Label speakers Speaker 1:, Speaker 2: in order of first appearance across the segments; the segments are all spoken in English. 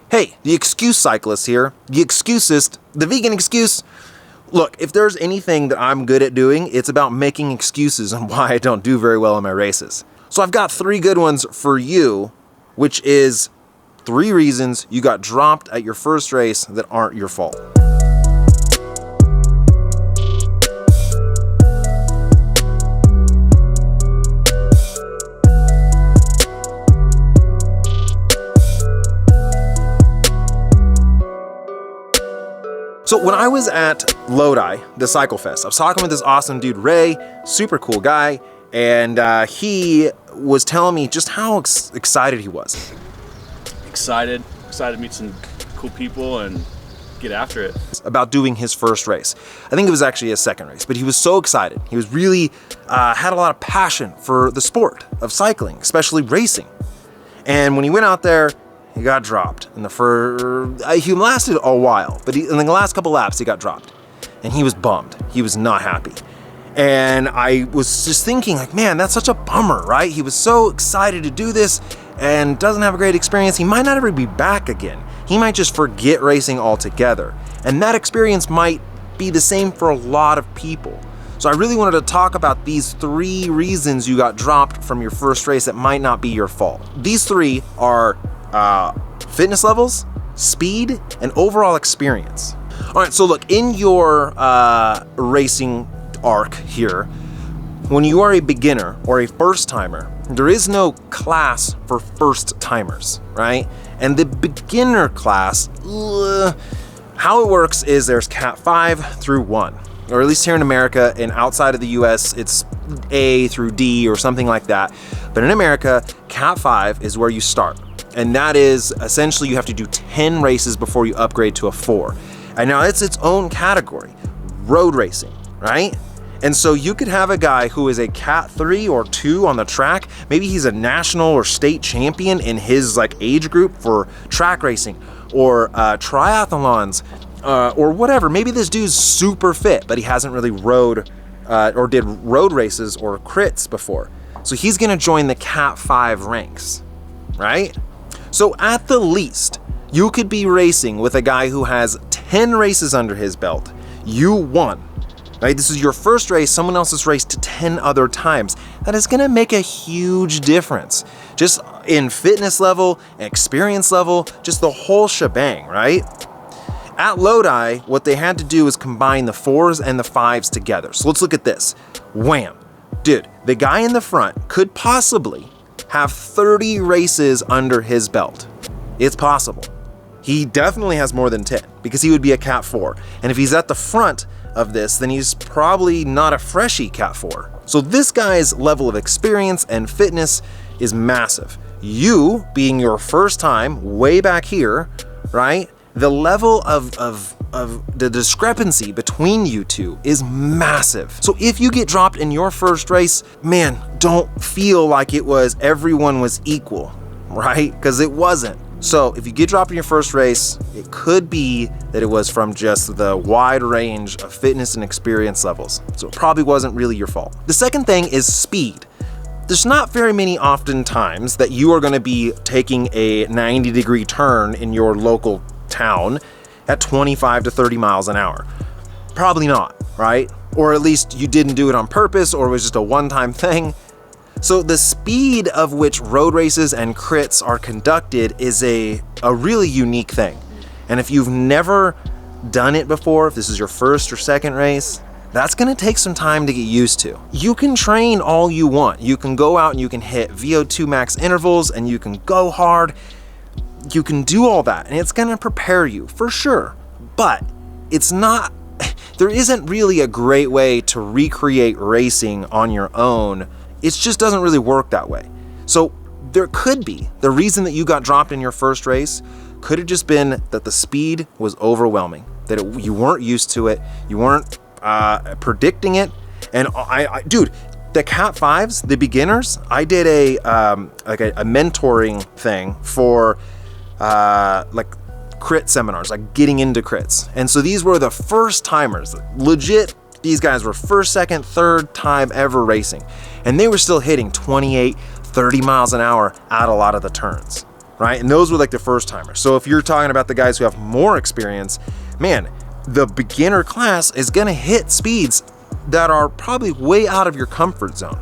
Speaker 1: Hey, the excuse cyclist here, the excusist, the vegan excuse. Look, if there's anything that I'm good at doing, it's about making excuses on why I don't do very well in my races. So I've got 3 good ones for you, which is 3 reasons you got dropped at your first race that aren't your fault. So when I was at Lodi, the Cycle Fest, I was talking with this awesome dude, Ray, super cool guy, and he was telling me just how excited he was.
Speaker 2: Excited to meet some cool people and get after it.
Speaker 1: About doing his first race. I think it was actually his second race, but he was so excited. He was really, had a lot of passion for the sport of cycling, especially racing. And when he went out there, he got dropped. He lasted a while, but in the last couple laps, he got dropped. And he was bummed. He was not happy. And I was just thinking, like, man, that's such a bummer, right? He was so excited to do this and doesn't have a great experience. He might not ever be back again. He might just forget racing altogether. And that experience might be the same for a lot of people. So I really wanted to talk about these 3 reasons you got dropped from your first race that might not be your fault. These 3 are fitness levels, speed, and overall experience. All right, so look, in your racing arc here, when you are a beginner or a first timer, there is no class for first timers, right? And the beginner class, how it works is there's Cat 5 through 1, or at least here in America, and outside of the US, it's A through D or something like that. But in America, Cat 5 is where you start. And that is essentially you have to do 10 races before you upgrade to a 4. And now it's its own category, road racing, right? And so you could have a guy who is a Cat 3 or 2 on the track. Maybe he's a national or state champion in his age group for track racing or triathlons or whatever. Maybe this dude's super fit, but he hasn't really rode or did road races or crits before. So he's gonna join the Cat 5 ranks, right? So at the least, you could be racing with a guy who has 10 races under his belt. You won, right? This is your first race. Someone else has raced 10 other times. That is gonna make a huge difference. Just in fitness level, experience level, just the whole shebang, right? At Lodi, what they had to do is combine the 4s and the 5s together. So let's look at this. Wham. Dude, the guy in the front could possibly have 30 races under his belt. It's possible. He definitely has more than 10 because he would be a Cat 4. And if he's at the front of this, then he's probably not a freshie Cat 4. So this guy's level of experience and fitness is massive. You, being your first time way back here, right? The level of the discrepancy between you two is massive. So if you get dropped in your first race, man, don't feel like everyone was equal, right? Because it wasn't. So if you get dropped in your first race, it could be that it was from just the wide range of fitness and experience levels. So it probably wasn't really your fault. The second thing is speed. There's not very many often times that you are going to be taking a 90-degree turn in your local town at 25 to 30 miles an hour. Probably not, right? Or at least you didn't do it on purpose or it was just a one-time thing. So the speed of which road races and crits are conducted is a really unique thing. And if you've never done it before, if this is your first or second race, that's gonna take some time to get used to. You can train all you want. You can go out and you can hit VO2 max intervals and you can go hard. You can do all that and it's gonna prepare you for sure. But there isn't really a great way to recreate racing on your own. It just doesn't really work that way. So there could be, the reason that you got dropped in your first race could have just been that the speed was overwhelming, that you weren't used to it, you weren't predicting it. And dude, the Cat 5s, the beginners, I did a mentoring thing for crit seminars, like getting into crits. And so these were the first timers, legit. These guys were first, second, third time ever racing. And they were still hitting 28, 30 miles an hour at a lot of the turns. right? And those were like the first timers. So if you're talking about the guys who have more experience, man, the beginner class is gonna hit speeds that are probably way out of your comfort zone.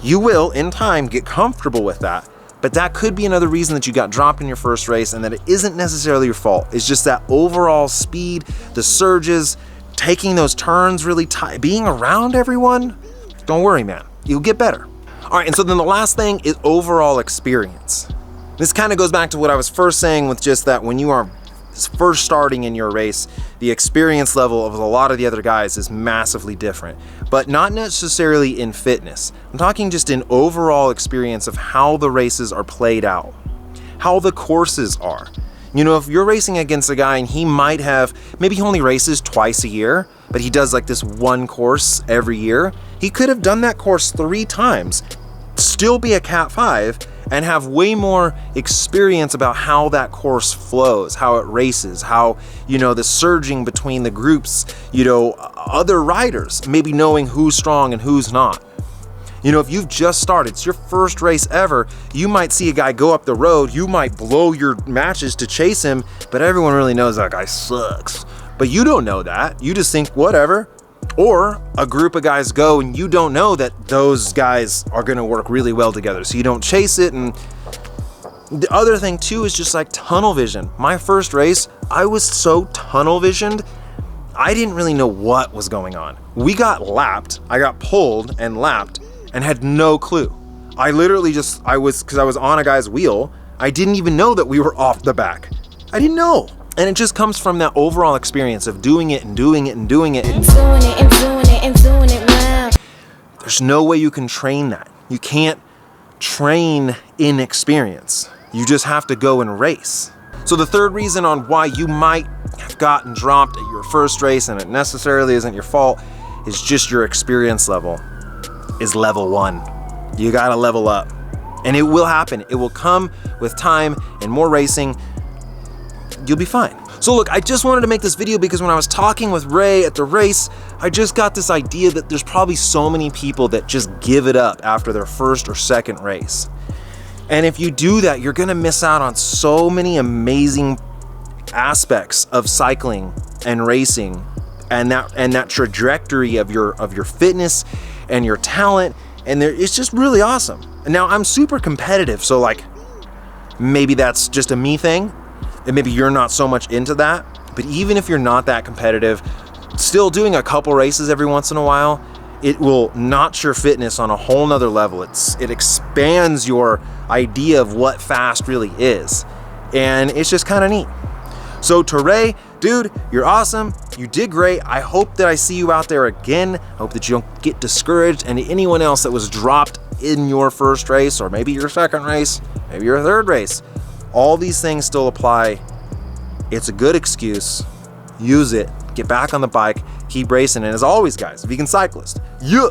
Speaker 1: You will, in time, get comfortable with that, but that could be another reason that you got dropped in your first race, and that it isn't necessarily your fault. It's just that overall speed, the surges, taking those turns really tight, being around everyone. Don't worry, man, you'll get better. All right, and so then the last thing is overall experience. This kind of goes back to what I was first saying with just that when you are first starting in your race, the experience level of a lot of the other guys is massively different, but not necessarily in fitness. I'm talking just in overall experience of how the races are played out, how the courses are. You know, if you're racing against a guy and he might have, maybe he only races twice a year, but he does like this one course every year, he could have done that course 3 times, still be a Cat 5, and have way more experience about how that course flows, how it races, how, you know, the surging between the groups, you know, other riders, maybe knowing who's strong and who's not. You know, if you've just started, it's your first race ever, you might see a guy go up the road, you might blow your matches to chase him, but everyone really knows that guy sucks. But you don't know that, you just think, whatever. Or a group of guys go and you don't know that those guys are gonna work really well together, so you don't chase it. And the other thing too is just like tunnel vision. My first race, I was so tunnel visioned, I didn't really know what was going on. We got lapped, I got pulled and lapped and had no clue. I literally just, because I was on a guy's wheel, I didn't even know that we were off the back. I didn't know. And it just comes from that overall experience of doing it and doing it and doing it. And doing it and doing it and doing it well. There's no way you can train that. You can't train inexperience. You just have to go and race. So the third reason on why you might have gotten dropped at your first race, and it necessarily isn't your fault, is just your experience level is level 1. You gotta level up. And it will happen. It will come with time and more racing. You'll be fine. So look, I just wanted to make this video because when I was talking with Ray at the race, I just got this idea that there's probably so many people that just give it up after their first or second race. And if you do that, you're gonna miss out on so many amazing aspects of cycling and racing, and that trajectory of your fitness and your talent, and it's just really awesome. And now I'm super competitive, so like maybe that's just a me thing. And maybe you're not so much into that, but even if you're not that competitive, still doing a couple races every once in a while, it will notch your fitness on a whole nother level. It expands your idea of what fast really is. And it's just kind of neat. So to Ray, dude, you're awesome. You did great. I hope that I see you out there again. I hope that you don't get discouraged. And anyone else that was dropped in your first race, or maybe your second race, maybe your third race, all these things still apply. It's a good excuse. Use it. Get back on the bike. Keep racing. And as always, guys, vegan cyclist, yeah.